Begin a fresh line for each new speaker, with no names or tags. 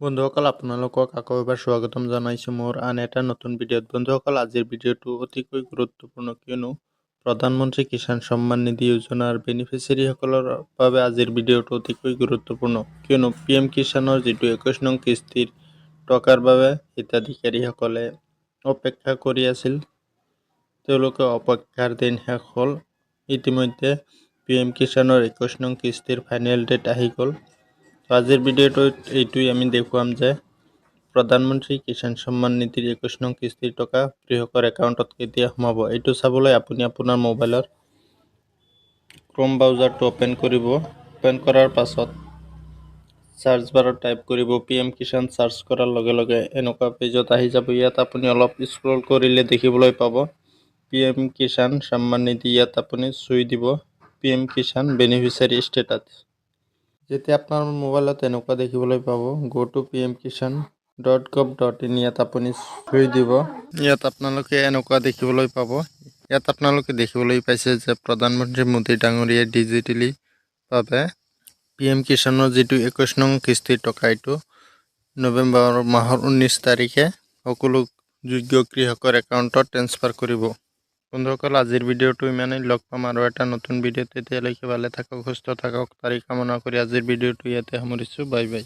বন্ধুসকল আপোনালোকক আকৌ এবাৰ স্বাগতম জনাইছোঁ মোৰ আন এটা নতুন ভিডিঅ'ত। বন্ধুসকল আজিৰ ভিডিঅ'টো অতিকৈ গুৰুত্বপূৰ্ণ কিয়নো প্ৰধানমন্ত্ৰী কিষাণ সন্মান নিধি যোজনাৰ বেনিফিচিয়াৰীসকলৰ বাবে আজিৰ ভিডিঅ'টো অতিকৈ গুৰুত্বপূৰ্ণ কিয়নো PM কিষাণৰ যিটো 21 নং কিস্তিৰ টকাৰ বাবে হিতাধিকাৰীসকলে অপেক্ষা কৰি আছিল, তেওঁলোকে অপেক্ষাৰ দিন শেষ হ'ল। ইতিমধ্যে PM কিষাণৰ 21 নং কিস্তিৰ ফাইনেল ডেট আহি গ'ল। আজিৰ ভিডিঅ'টোত এইটোই আমি দেখুৱাম যে প্ৰধানমন্ত্ৰী কিষাণ সন্মান নিধিৰ 21 নং কিস্তিৰ টকা কৃষকৰ একাউণ্টত কেতিয়া সোমাব। এইটো চাবলৈ আপুনি আপোনাৰ মোবাইলৰ ক্ৰোম ব্ৰাউজাৰটো অপেন কৰিব। অপেন কৰাৰ পাছত সাৰ্চ বাৰত টাইপ কৰিব PM কিষাণ। সাৰ্চ কৰাৰ লগে লগে এনেকুৱা পেজত আহি যাব। ইয়াত আপুনি অলপ স্ক্ৰল কৰিলে দেখিবলৈ পাব PM কিষাণ সন্মান নিধি। ইয়াত আপুনি চুই দিব PM কিষাণ বেনিফিচিয়াৰী ষ্টেটাছ। যেতিয়া আপোনাৰ মোবাইলত এনেকুৱা দেখিবলৈ পাব go to pmkishan.gov.in, ইয়াত আপুনি চুই দিব। ইয়াত আপোনালোকে এনেকুৱা দেখিবলৈ পাব। ইয়াত আপোনালোকে দেখিবলৈ পাইছে যে প্ৰধানমন্ত্ৰী মোদী ডাঙৰীয়াই ডিজিটেলি বাবে PM কিষাণৰ যিটো 21 নং কিস্তিৰ টকা এইটো নৱেম্বৰ মাহৰ 19 তাৰিখে সকলো যোগ্য কৃষকৰ একাউণ্টত ট্ৰেন্সফাৰ কৰিব। বন্ধুসকল আজিৰ ভিডিঅ'টো ইমানেই। লগ পাম আৰু এটা নতুন ভিডিঅ'ত। তেতিয়ালৈকে ভালে থাকক, সুস্থ থাকক তাৰি কামনা কৰি আজিৰ ভিডিঅ'টো ইয়াতে সামৰিছোঁ। Bye bye.